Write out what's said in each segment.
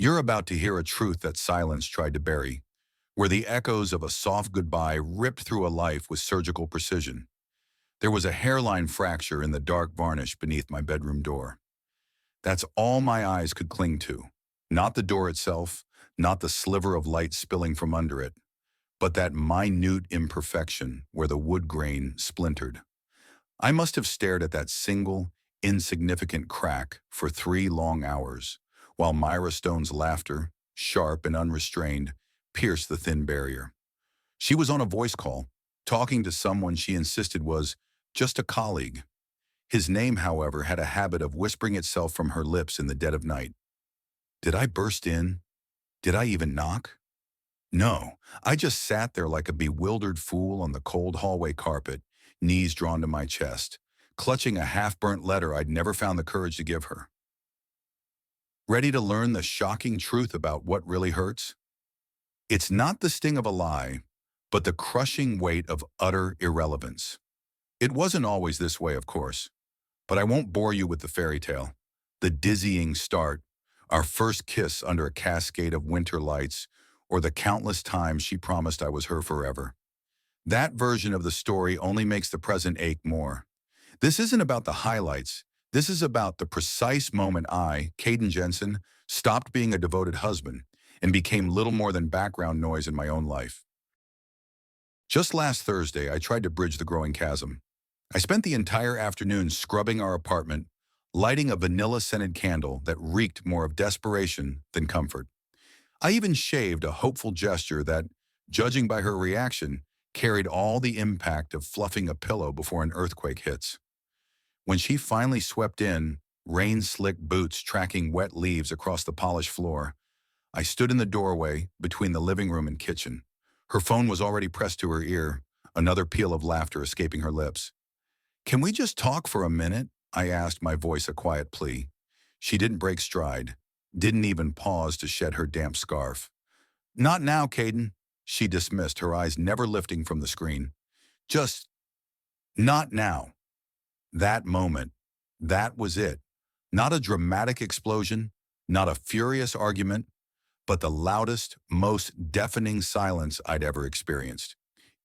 You're about to hear a truth that silence tried to bury, where the echoes of a soft goodbye ripped through a life with surgical precision. There was a hairline fracture in the dark varnish beneath my bedroom door. That's all my eyes could cling to. Not the door itself, not the sliver of light spilling from under it, but that minute imperfection where the wood grain splintered. I must have stared at that single, insignificant crack for 3 long hours, while Myra Stone's laughter, sharp and unrestrained, pierced the thin barrier. She was on a voice call, talking to someone she insisted was just a colleague. His name, however, had a habit of whispering itself from her lips in the dead of night. Did I burst in? Did I even knock? No, I just sat there like a bewildered fool on the cold hallway carpet, knees drawn to my chest, clutching a half-burnt letter I'd never found the courage to give her. Ready to learn the shocking truth about what really hurts? It's not the sting of a lie, but the crushing weight of utter irrelevance. It wasn't always this way, of course, but I won't bore you with the fairy tale. The dizzying start, our first kiss under a cascade of winter lights, or the countless times she promised I was her forever. That version of the story only makes the present ache more. This isn't about the highlights. This is about the precise moment I, Caden Jensen, stopped being a devoted husband and became little more than background noise in my own life. Just last Thursday, I tried to bridge the growing chasm. I spent the entire afternoon scrubbing our apartment, lighting a vanilla-scented candle that reeked more of desperation than comfort. I even shaved a hopeful gesture that, judging by her reaction, carried all the impact of fluffing a pillow before an earthquake hits. When she finally swept in, rain-slick boots tracking wet leaves across the polished floor, I stood in the doorway between the living room and kitchen. Her phone was already pressed to her ear, another peal of laughter escaping her lips. "Can we just talk for a minute?" I asked, my voice a quiet plea. She didn't break stride, didn't even pause to shed her damp scarf. "Not now, Caden," she dismissed, her eyes never lifting from the screen. "Just not now." That moment, that was it. Not a dramatic explosion, not a furious argument, but the loudest, most deafening silence I'd ever experienced.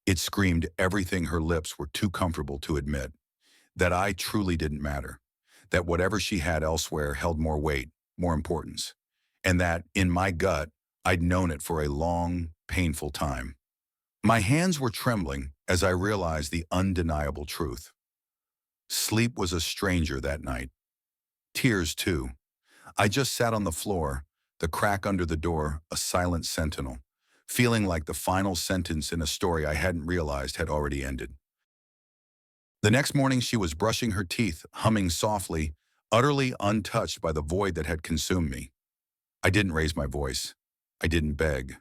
It screamed everything her lips were too comfortable to admit. That I truly didn't matter. That whatever she had elsewhere held more weight, more importance. And that, in my gut, I'd known it for a long, painful time. My hands were trembling as I realized the undeniable truth. Sleep was a stranger that night. Tears, too. I just sat on the floor, the crack under the door a silent sentinel, feeling like the final sentence in a story I hadn't realized had already ended. The next morning she was brushing her teeth, humming softly, utterly untouched by the void that had consumed me. I didn't raise my voice. I didn't beg.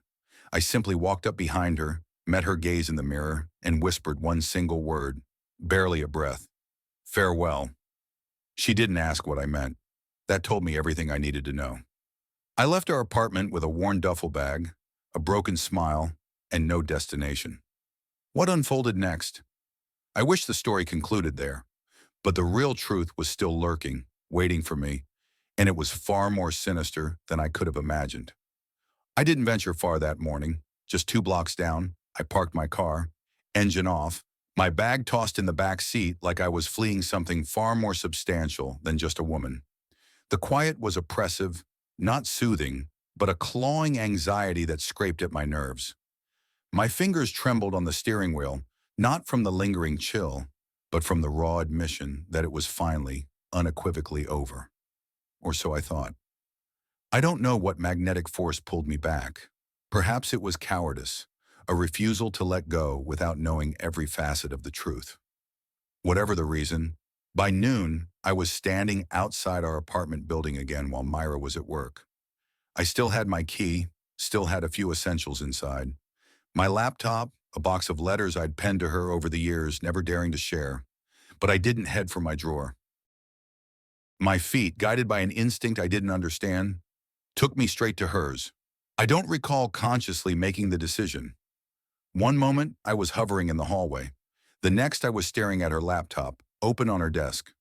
I simply walked up behind her, met her gaze in the mirror, and whispered one single word, barely a breath. "Farewell." She didn't ask what I meant. That told me everything I needed to know. I left our apartment with a worn duffel bag, a broken smile, and no destination. What unfolded next? I wish the story concluded there, but the real truth was still lurking, waiting for me, and it was far more sinister than I could have imagined. I didn't venture far that morning. Just 2 blocks down, I parked my car, engine off, my bag tossed in the back seat like I was fleeing something far more substantial than just a woman. The quiet was oppressive, not soothing, but a clawing anxiety that scraped at my nerves. My fingers trembled on the steering wheel, not from the lingering chill, but from the raw admission that it was finally, unequivocally over. Or so I thought. I don't know what magnetic force pulled me back. Perhaps it was cowardice, a refusal to let go without knowing every facet of the truth. Whatever the reason, by noon, I was standing outside our apartment building again while Myra was at work. I still had my key, still had a few essentials inside. My laptop, a box of letters I'd penned to her over the years, never daring to share. But I didn't head for my drawer. My feet, guided by an instinct I didn't understand, took me straight to hers. I don't recall consciously making the decision. One moment, I was hovering in the hallway. The next, I was staring at her laptop, open on her desk.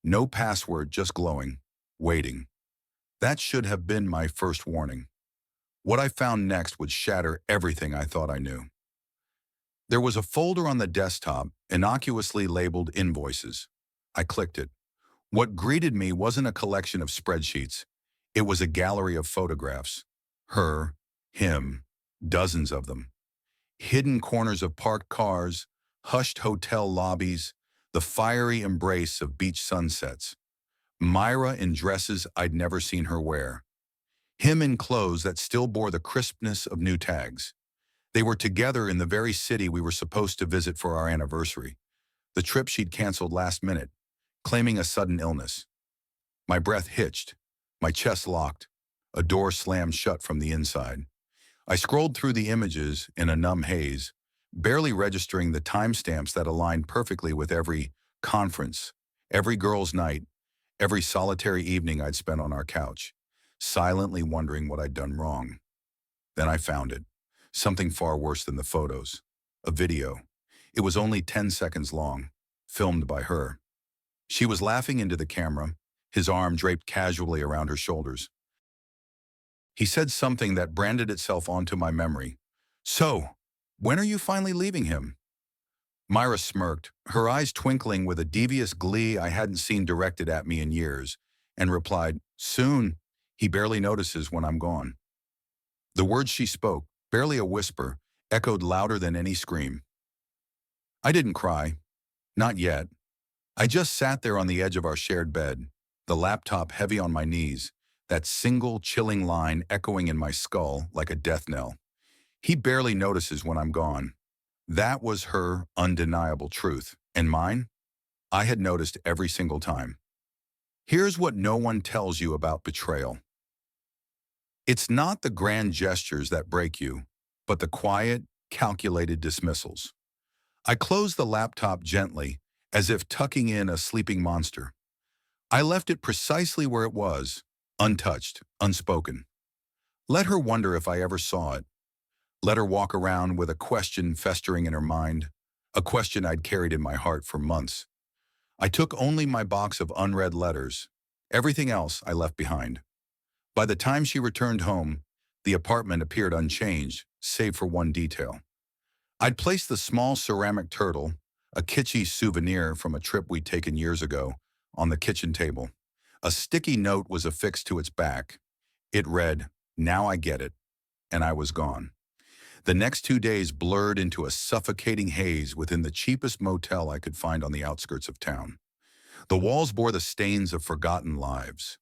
No password, just glowing, waiting. That should have been my first warning. What I found next would shatter everything I thought I knew. There was a folder on the desktop, innocuously labeled invoices. I clicked it. What greeted me wasn't a collection of spreadsheets. It was a gallery of photographs. Her, him, dozens of them. Hidden corners of parked cars, hushed hotel lobbies, the fiery embrace of beach sunsets. Myra in dresses I'd never seen her wear. Him in clothes that still bore the crispness of new tags. They were together in the very city we were supposed to visit for our anniversary, the trip she'd canceled last minute, claiming a sudden illness. My breath hitched, my chest locked, a door slammed shut from the inside. I scrolled through the images in a numb haze, barely registering the timestamps that aligned perfectly with every conference, every girls' night, every solitary evening I'd spent on our couch, silently wondering what I'd done wrong. Then I found it, something far worse than the photos, a video. It was only 10 seconds long, filmed by her. She was laughing into the camera, his arm draped casually around her shoulders. He said something that branded itself onto my memory. "So, when are you finally leaving him?" Myra smirked, her eyes twinkling with a devious glee I hadn't seen directed at me in years, and replied, "Soon. He barely notices when I'm gone." The words she spoke, barely a whisper, echoed louder than any scream. I didn't cry. Not yet. I just sat there on the edge of our shared bed, the laptop heavy on my knees, that single chilling line echoing in my skull like a death knell. He barely notices when I'm gone. That was her undeniable truth. And mine? I had noticed every single time. Here's what no one tells you about betrayal. It's not the grand gestures that break you, but the quiet, calculated dismissals. I closed the laptop gently, as if tucking in a sleeping monster. I left it precisely where it was, untouched, unspoken. Let her wonder if I ever saw it. Let her walk around with a question festering in her mind, a question I'd carried in my heart for months. I took only my box of unread letters. Everything else I left behind. By the time she returned home, the apartment appeared unchanged, save for one detail. I'd placed the small ceramic turtle, a kitschy souvenir from a trip we'd taken years ago, on the kitchen table. A sticky note was affixed to its back. It read, "Now I get it," and I was gone. The next 2 days blurred into a suffocating haze within the cheapest motel I could find on the outskirts of town. The walls bore the stains of forgotten lives.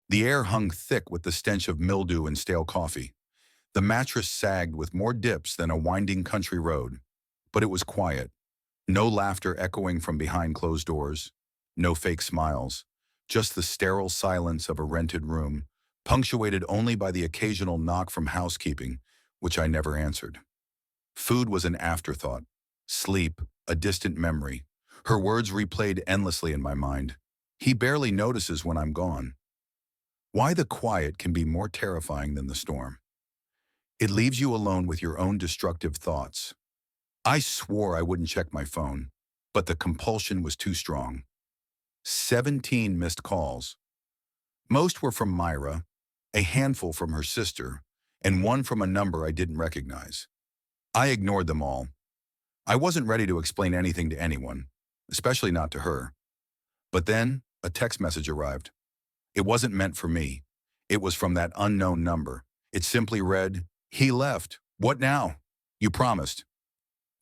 The air hung thick with the stench of mildew and stale coffee. The mattress sagged with more dips than a winding country road. But it was quiet. No laughter echoing from behind closed doors. No fake smiles. Just the sterile silence of a rented room, punctuated only by the occasional knock from housekeeping, which I never answered. Food was an afterthought. Sleep, a distant memory. Her words replayed endlessly in my mind. He barely notices when I'm gone. Why the quiet can be more terrifying than the storm. It leaves you alone with your own destructive thoughts. I swore I wouldn't check my phone, but the compulsion was too strong. 17 missed calls. Most were from Myra, a handful from her sister, and one from a number I didn't recognize. I ignored them all. I wasn't ready to explain anything to anyone, especially not to her. But then, a text message arrived. It wasn't meant for me. It was from that unknown number. It simply read, "He left. What now? You promised."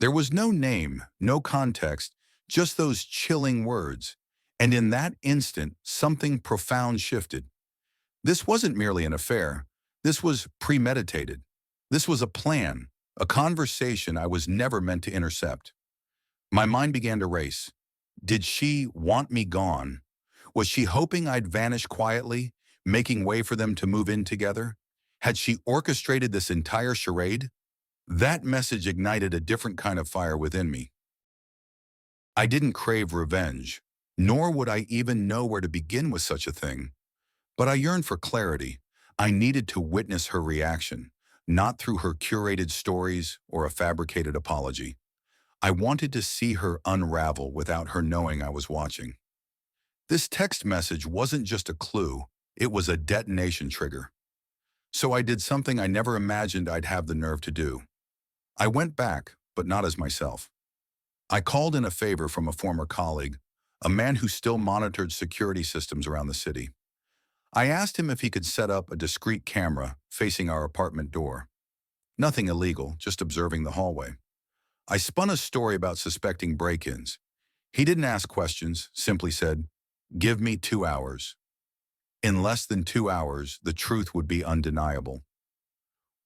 There was no name, no context, just those chilling words. And in that instant, something profound shifted. This wasn't merely an affair. This was premeditated. This was a plan, a conversation I was never meant to intercept. My mind began to race. Did she want me gone? Was she hoping I'd vanish quietly, making way for them to move in together? Had she orchestrated this entire charade? That message ignited a different kind of fire within me. I didn't crave revenge, nor would I even know where to begin with such a thing. But I yearned for clarity. I needed to witness her reaction, not through her curated stories or a fabricated apology. I wanted to see her unravel without her knowing I was watching. This text message wasn't just a clue, It was a detonation trigger. So I did something I never imagined I'd have the nerve to do. I went back, but not as myself. I called in a favor from a former colleague, a man who still monitored security systems around the city. I asked him if he could set up a discreet camera facing our apartment door. Nothing illegal, just observing the hallway. I spun a story about suspecting break-ins. He didn't ask questions, simply said, "Give me 2 hours." In less than 2 hours, the truth would be undeniable.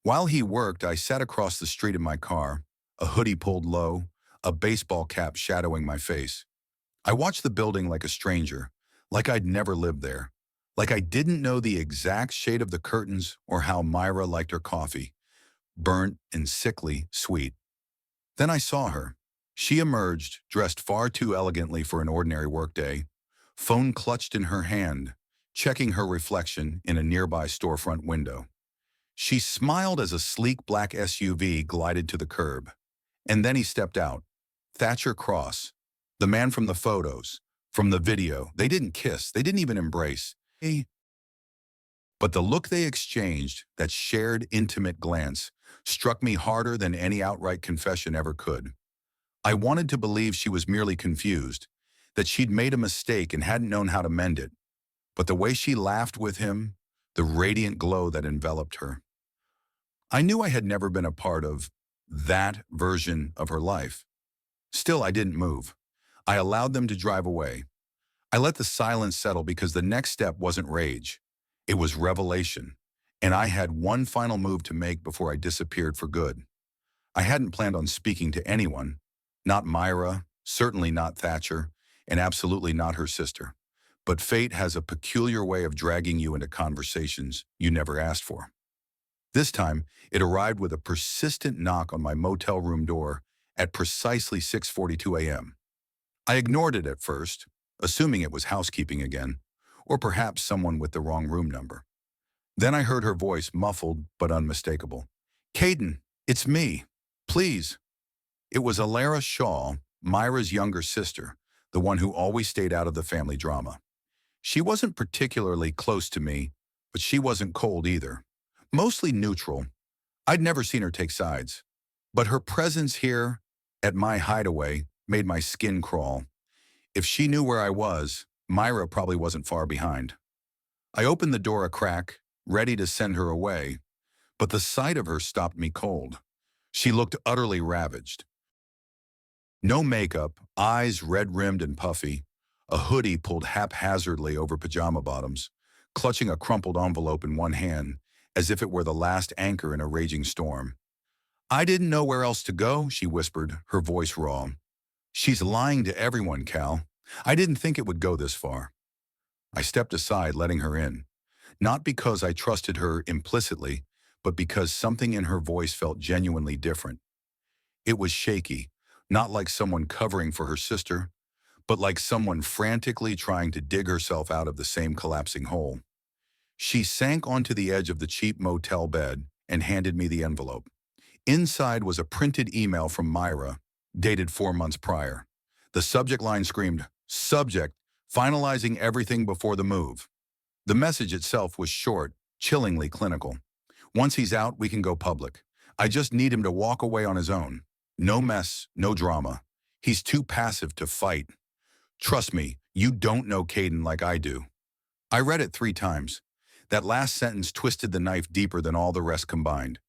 While he worked, I sat across the street in my car, a hoodie pulled low, a baseball cap shadowing my face. I watched the building like a stranger, like I'd never lived there, like I didn't know the exact shade of the curtains or how Myra liked her coffee, burnt and sickly sweet. Then I saw her. She emerged, dressed far too elegantly for an ordinary workday, phone clutched in her hand, checking her reflection in a nearby storefront window. She smiled as a sleek black SUV glided to the curb. And then he stepped out. Thatcher Cross, the man from the photos, from the video. They didn't kiss, they didn't even embrace. But the look they exchanged, that shared intimate glance, struck me harder than any outright confession ever could. I wanted to believe she was merely confused, that she'd made a mistake and hadn't known how to mend it. But the way she laughed with him, the radiant glow that enveloped her. I knew I had never been a part of that version of her life. Still, I didn't move. I allowed them to drive away. I let the silence settle because the next step wasn't rage. It was revelation. And I had one final move to make before I disappeared for good. I hadn't planned on speaking to anyone. Not Myra, certainly not Thatcher, and absolutely not her sister. But fate has a peculiar way of dragging you into conversations you never asked for. This time, it arrived with a persistent knock on my motel room door at precisely 6:42 a.m. I ignored it at first, assuming it was housekeeping again, or perhaps someone with the wrong room number. Then I heard her voice, muffled but unmistakable. "Caden, it's me. Please." It was Alara Shaw, Myra's younger sister, the one who always stayed out of the family drama. She wasn't particularly close to me, but she wasn't cold either. Mostly neutral. I'd never seen her take sides. But her presence here, at my hideaway, made my skin crawl. If she knew where I was, Myra probably wasn't far behind. I opened the door a crack, ready to send her away, but the sight of her stopped me cold. She looked utterly ravaged. No makeup, eyes red-rimmed and puffy, a hoodie pulled haphazardly over pajama bottoms, clutching a crumpled envelope in one hand, as if it were the last anchor in a raging storm. "I didn't know where else to go," she whispered, her voice raw. "She's lying to everyone, Cal. I didn't think it would go this far." I stepped aside, letting her in. Not because I trusted her implicitly, but because something in her voice felt genuinely different. It was shaky, not like someone covering for her sister, but like someone frantically trying to dig herself out of the same collapsing hole. She sank onto the edge of the cheap motel bed and handed me the envelope. Inside was a printed email from Myra, dated 4 months prior. The subject line screamed, "Subject, finalizing everything before the move." The message itself was short, chillingly clinical. "Once he's out, we can go public. I just need him to walk away on his own. No mess, no drama. He's too passive to fight. Trust me, you don't know Caden like I do." I read it 3 times. That last sentence twisted the knife deeper than all the rest combined.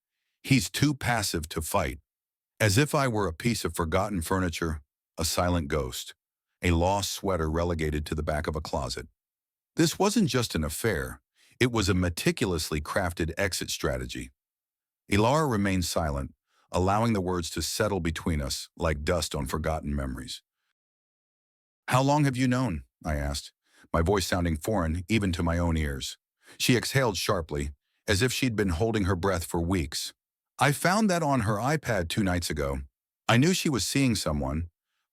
He's too passive to fight. As if I were a piece of forgotten furniture, a silent ghost, a lost sweater relegated to the back of a closet. This wasn't just an affair. It was a meticulously crafted exit strategy. Ilara remained silent, allowing the words to settle between us like dust on forgotten memories. "How long have you known?" I asked, my voice sounding foreign even to my own ears. She exhaled sharply, as if she'd been holding her breath for weeks. "I found that on her iPad 2 nights ago. I knew she was seeing someone,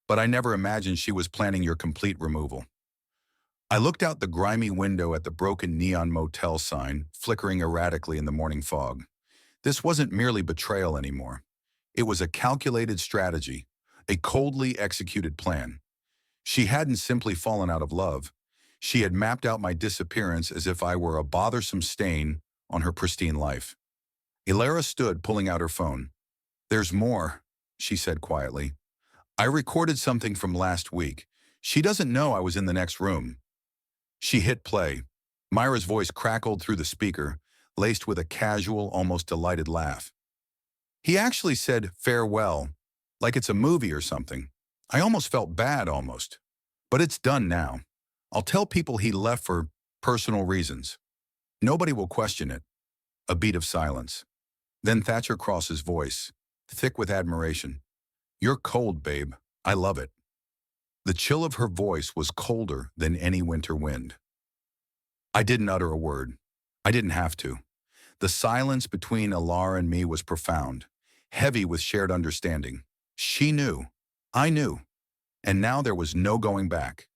but I never imagined she was planning your complete removal." I looked out the grimy window at the broken neon motel sign, flickering erratically in the morning fog. This wasn't merely betrayal anymore. It was a calculated strategy, a coldly executed plan. She hadn't simply fallen out of love. She had mapped out my disappearance as if I were a bothersome stain on her pristine life. Ilara stood, pulling out her phone. "There's more," she said quietly. "I recorded something from last week. She doesn't know I was in the next room." She hit play. Myra's voice crackled through the speaker, laced with a casual, almost delighted laugh. "He actually said farewell, like it's a movie or something. I almost felt bad, almost. But it's done now. I'll tell people he left for personal reasons. Nobody will question it." A beat of silence. Then Thatcher Cross's voice, thick with admiration. "You're cold, babe. I love it." The chill of her voice was colder than any winter wind. I didn't utter a word. I didn't have to. The silence between Ilara and me was profound, heavy with shared understanding. She knew. I knew. And now there was no going back.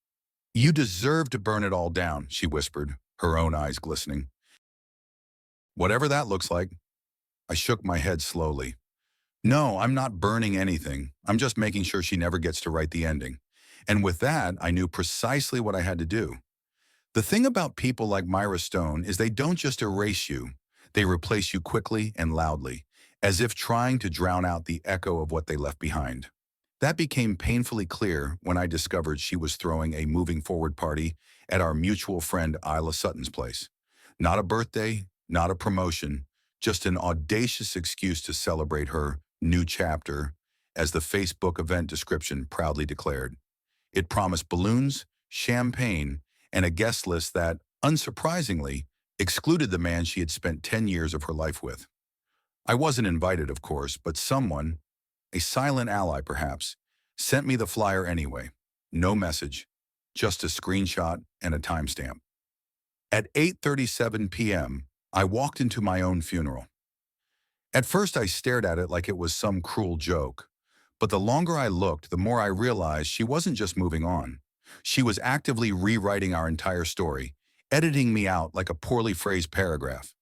"You deserve to burn it all down," she whispered, her own eyes glistening. "Whatever that looks like." I shook my head slowly. "No, I'm not burning anything. I'm just making sure she never gets to write the ending." And with that, I knew precisely what I had to do. The thing about people like Myra Stone is they don't just erase you. They replace you quickly and loudly, as if trying to drown out the echo of what they left behind. That became painfully clear when I discovered she was throwing a moving forward party at our mutual friend Isla Sutton's place. Not a birthday, not a promotion, just an audacious excuse to celebrate her new chapter, as the Facebook event description proudly declared. It promised balloons, champagne, and a guest list that, unsurprisingly, excluded the man she had spent 10 years of her life with. I wasn't invited, of course, but someone, a silent ally perhaps, sent me the flyer anyway. No message, just a screenshot and a timestamp. At 8:37 p.m., I walked into my own funeral. At first I stared at it like it was some cruel joke, but the longer I looked, the more I realized she wasn't just moving on. She was actively rewriting our entire story, editing me out like a poorly phrased paragraph.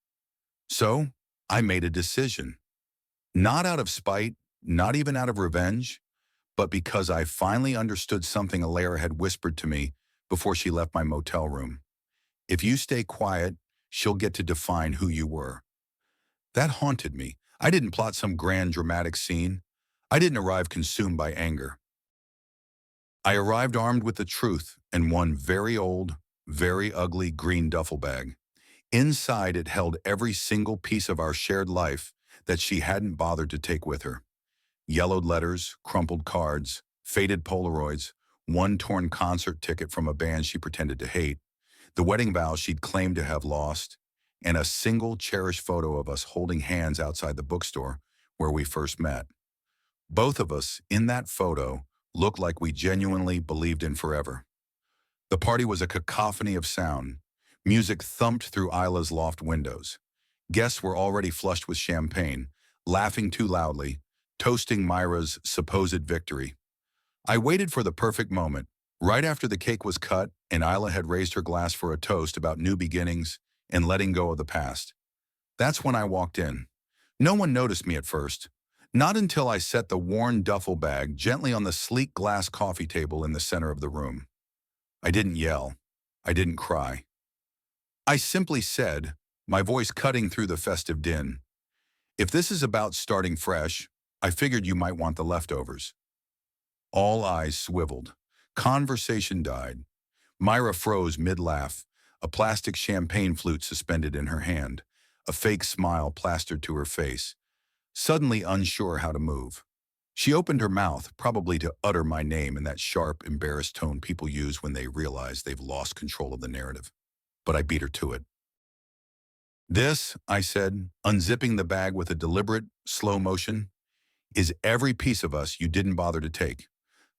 So, I made a decision. Not out of spite, not even out of revenge, but because I finally understood something Ilara had whispered to me before she left my motel room. "If you stay quiet, she'll get to define who you were." That haunted me. I didn't plot some grand dramatic scene. I didn't arrive consumed by anger. I arrived armed with the truth and one very old, very ugly green duffel bag. Inside it held every single piece of our shared life that she hadn't bothered to take with her. Yellowed letters, crumpled cards, faded Polaroids, one torn concert ticket from a band she pretended to hate, the wedding vows she'd claimed to have lost, and a single cherished photo of us holding hands outside the bookstore where we first met. Both of us, in that photo, looked like we genuinely believed in forever. The party was a cacophony of sound. Music thumped through Isla's loft windows. Guests were already flushed with champagne, laughing too loudly, toasting Myra's supposed victory. I waited for the perfect moment, right after the cake was cut and Isla had raised her glass for a toast about new beginnings and letting go of the past. That's when I walked in. No one noticed me at first. Not until I set the worn duffel bag gently on the sleek glass coffee table in the center of the room. I didn't yell. I didn't cry. I simply said, my voice cutting through the festive din, "If this is about starting fresh, I figured you might want the leftovers." All eyes swiveled. Conversation died. Myra froze mid-laugh, a plastic champagne flute suspended in her hand, a fake smile plastered to her face, suddenly unsure how to move. She opened her mouth, probably to utter my name in that sharp, embarrassed tone people use when they realize they've lost control of the narrative. But I beat her to it. "This," I said, unzipping the bag with a deliberate, slow motion, "is every piece of us you didn't bother to take.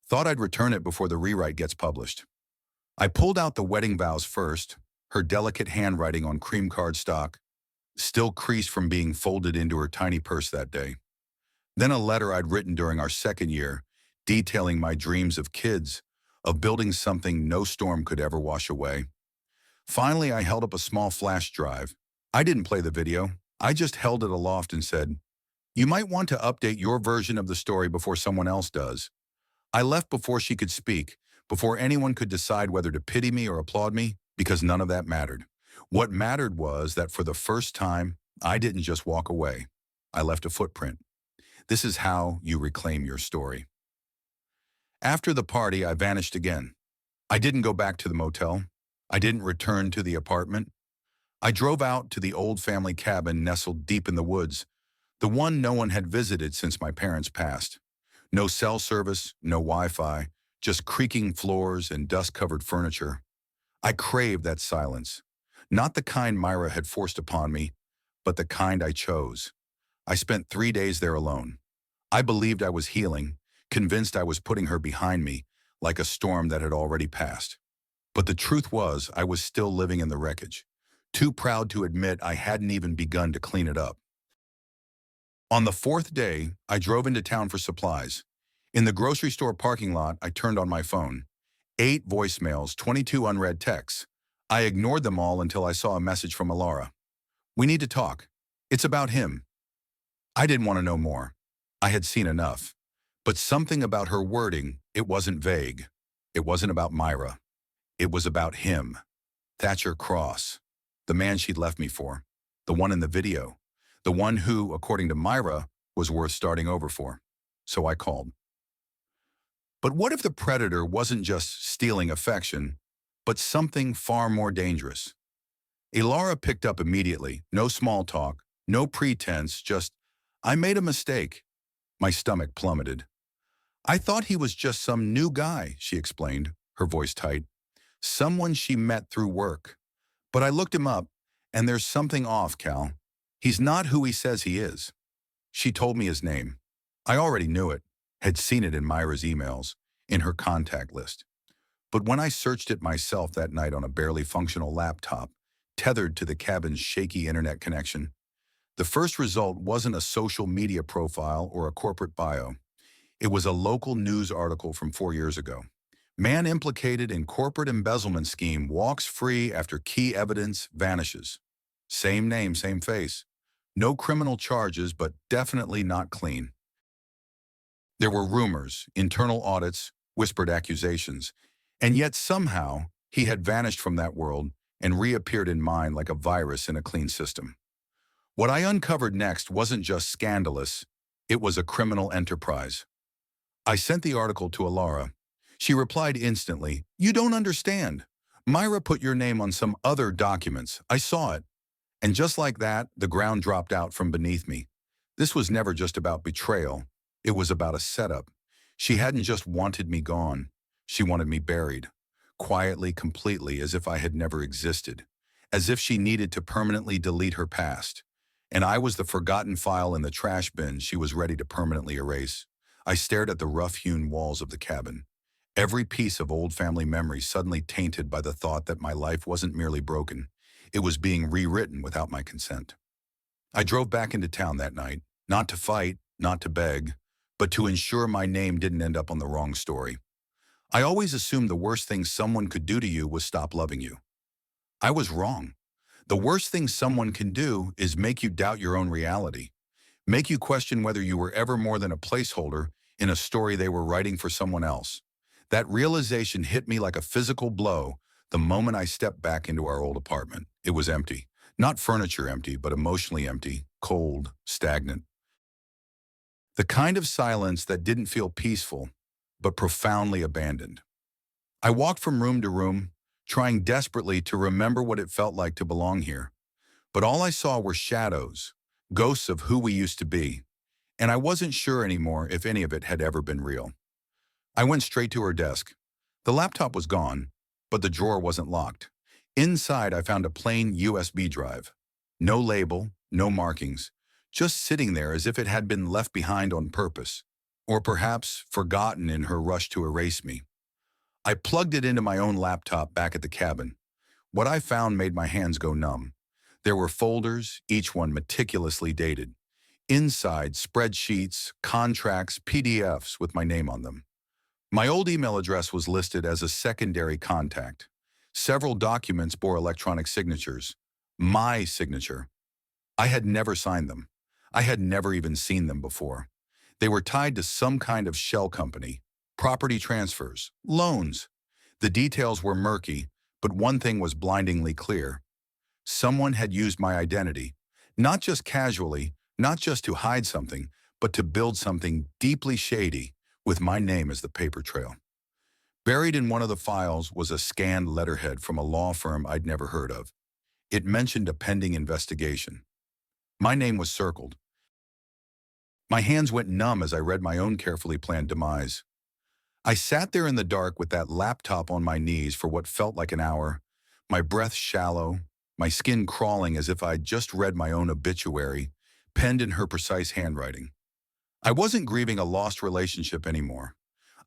Thought I'd return it before the rewrite gets published." I pulled out the wedding vows first, her delicate handwriting on cream card stock, still creased from being folded into her tiny purse that day. Then a letter I'd written during our second year, detailing my dreams of kids, of building something no storm could ever wash away. Finally, I held up a small flash drive. I didn't play the video. I just held it aloft and said, "You might want to update your version of the story before someone else does." I left before she could speak, before anyone could decide whether to pity me or applaud me, because none of that mattered. What mattered was that for the first time, I didn't just walk away. I left a footprint. This is how you reclaim your story. After the party, I vanished again. I didn't go back to the motel. I didn't return to the apartment. I drove out to the old family cabin nestled deep in the woods, the one no one had visited since my parents passed. No cell service, no Wi-Fi, just creaking floors and dust-covered furniture. I craved that silence. Not the kind Myra had forced upon me, but the kind I chose. I spent 3 days there alone. I believed I was healing, convinced I was putting her behind me, like a storm that had already passed. But the truth was, I was still living in the wreckage, too proud to admit I hadn't even begun to clean it up. On the fourth day, I drove into town for supplies. In the grocery store parking lot, I turned on my phone. 8 voicemails, 22 unread texts. I ignored them all until I saw a message from Alara. "We need to talk. It's about him." I didn't want to know more. I had seen enough. But something about her wording, it wasn't vague. It wasn't about Myra. It was about him. Thatcher Cross. The man she'd left me for. The one in the video. The one who, according to Myra, was worth starting over for. So I called. But what if the predator wasn't just stealing affection, but something far more dangerous? Alara picked up immediately. No small talk, no pretense, just, "I made a mistake." My stomach plummeted. "I thought he was just some new guy," she explained, her voice tight. "Someone she met through work. But I looked him up, and there's something off, Cal. He's not who he says he is." She told me his name. I already knew it, had seen it in Myra's emails, in her contact list. But when I searched it myself that night on a barely functional laptop, tethered to the cabin's shaky internet connection, the first result wasn't a social media profile or a corporate bio. It was a local news article from 4 years ago. "Man implicated in corporate embezzlement scheme walks free after key evidence vanishes." Same name, same face. No criminal charges, but definitely not clean. There were rumors, internal audits, whispered accusations, and yet somehow he had vanished from that world and reappeared in mine like a virus in a clean system. What I uncovered next wasn't just scandalous, it was a criminal enterprise. I sent the article to Alara. She replied instantly, "You don't understand. Myra put your name on some other documents. I saw it." And just like that, the ground dropped out from beneath me. This was never just about betrayal. It was about a setup. She hadn't just wanted me gone. She wanted me buried. Quietly, completely, as if I had never existed. As if she needed to permanently delete her past. And I was the forgotten file in the trash bin she was ready to permanently erase. I stared at the rough-hewn walls of the cabin. Every piece of old family memory suddenly tainted by the thought that my life wasn't merely broken. It was being rewritten without my consent. I drove back into town that night, not to fight, not to beg, but to ensure my name didn't end up on the wrong story. I always assumed the worst thing someone could do to you was stop loving you. I was wrong. The worst thing someone can do is make you doubt your own reality, make you question whether you were ever more than a placeholder in a story they were writing for someone else. That realization hit me like a physical blow the moment I stepped back into our old apartment. It was empty. Not furniture empty, but emotionally empty, cold, stagnant. The kind of silence that didn't feel peaceful, but profoundly abandoned. I walked from room to room, trying desperately to remember what it felt like to belong here. But all I saw were shadows, ghosts of who we used to be, and I wasn't sure anymore if any of it had ever been real. I went straight to her desk. The laptop was gone, but the drawer wasn't locked. Inside, I found a plain USB drive. No label, no markings, just sitting there as if it had been left behind on purpose, or perhaps forgotten in her rush to erase me. I plugged it into my own laptop back at the cabin. What I found made my hands go numb. There were folders, each one meticulously dated. Inside, spreadsheets, contracts, PDFs with my name on them. My old email address was listed as a secondary contact. Several documents bore electronic signatures. My signature. I had never signed them. I had never even seen them before. They were tied to some kind of shell company, property transfers, loans, The details were murky, but one thing was blindingly clear. Someone had used my identity, not just casually, not just to hide something, but to build something deeply shady with my name as the paper trail. Buried in one of the files was a scanned letterhead from a law firm I'd never heard of. It mentioned a pending investigation. My name was circled. My hands went numb as I read my own carefully planned demise. I sat there in the dark with that laptop on my knees for what felt like an hour, my breath shallow, my skin crawling as if I'd just read my own obituary, penned in her precise handwriting. I wasn't grieving a lost relationship anymore.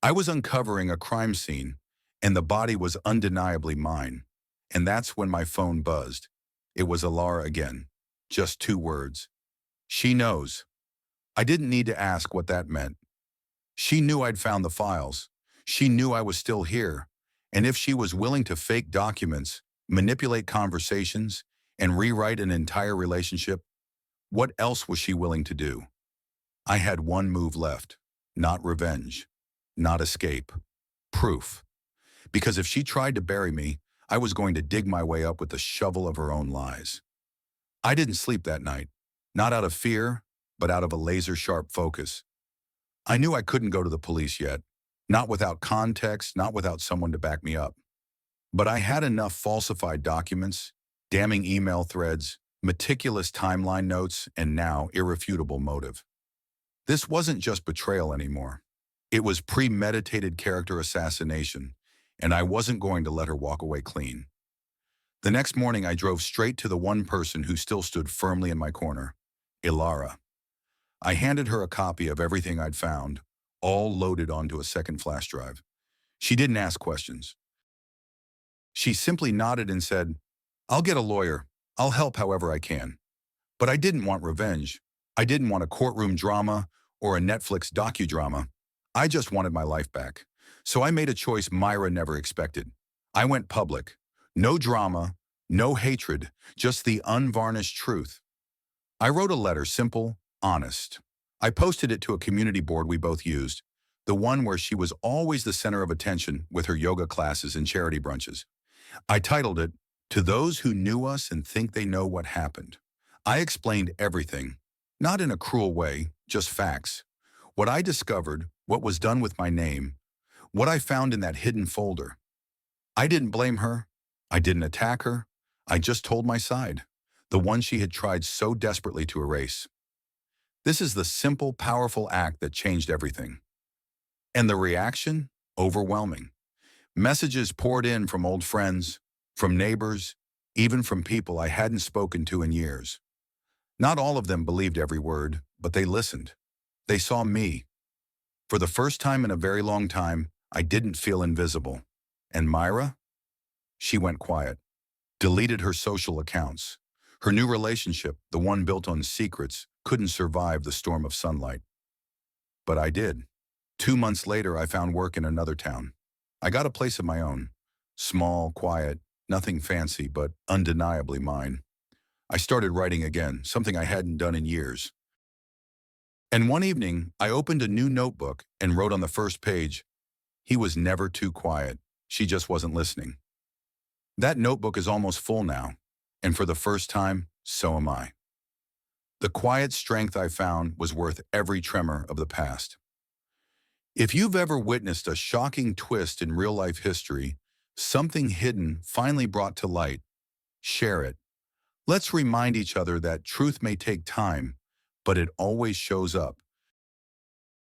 I was uncovering a crime scene, and the body was undeniably mine. And that's when my phone buzzed. It was Alara again. Just 2 words. She knows. I didn't need to ask what that meant. She knew I'd found the files. She knew I was still here. And if she was willing to fake documents, manipulate conversations, and rewrite an entire relationship, what else was she willing to do? I had one move left. Not revenge. Not escape. Proof. Because if she tried to bury me, I was going to dig my way up with the shovel of her own lies. I didn't sleep that night. Not out of fear, but out of a laser-sharp focus. I knew I couldn't go to the police yet. Not without context, not without someone to back me up. But I had enough falsified documents, damning email threads, meticulous timeline notes, and now irrefutable motive. This wasn't just betrayal anymore. It was premeditated character assassination, and I wasn't going to let her walk away clean. The next morning, I drove straight to the one person who still stood firmly in my corner, Ilara. I handed her a copy of everything I'd found, all loaded onto a second flash drive. She didn't ask questions. She simply nodded and said, "I'll get a lawyer. I'll help however I can." But I didn't want revenge. I didn't want a courtroom drama or a Netflix docudrama. I just wanted my life back. So I made a choice Myra never expected. I went public. No drama, no hatred, just the unvarnished truth. I wrote a letter, simple, honest. I posted it to a community board we both used, the one where she was always the center of attention with her yoga classes and charity brunches. I titled it, "To Those Who Knew Us and Think They Know What Happened." I explained everything, not in a cruel way, just facts. What I discovered, what was done with my name, what I found in that hidden folder. I didn't blame her. I didn't attack her. I just told my side, the one she had tried so desperately to erase. This is the simple, powerful act that changed everything. And the reaction? Overwhelming. Messages poured in from old friends, from neighbors, even from people I hadn't spoken to in years. Not all of them believed every word, but they listened. They saw me. For the first time in a very long time, I didn't feel invisible. And Myra? She went quiet, deleted her social accounts. Her new relationship, the one built on secrets, couldn't survive the storm of sunlight. But I did. 2 months later, I found work in another town. I got a place of my own. Small, quiet, nothing fancy, but undeniably mine. I started writing again, something I hadn't done in years. And one evening, I opened a new notebook and wrote on the first page, "He was never too quiet. She just wasn't listening." That notebook is almost full now, and for the first time, so am I. The quiet strength I found was worth every tremor of the past. If you've ever witnessed a shocking twist in real-life history, something hidden finally brought to light, share it. Let's remind each other that truth may take time, but it always shows up.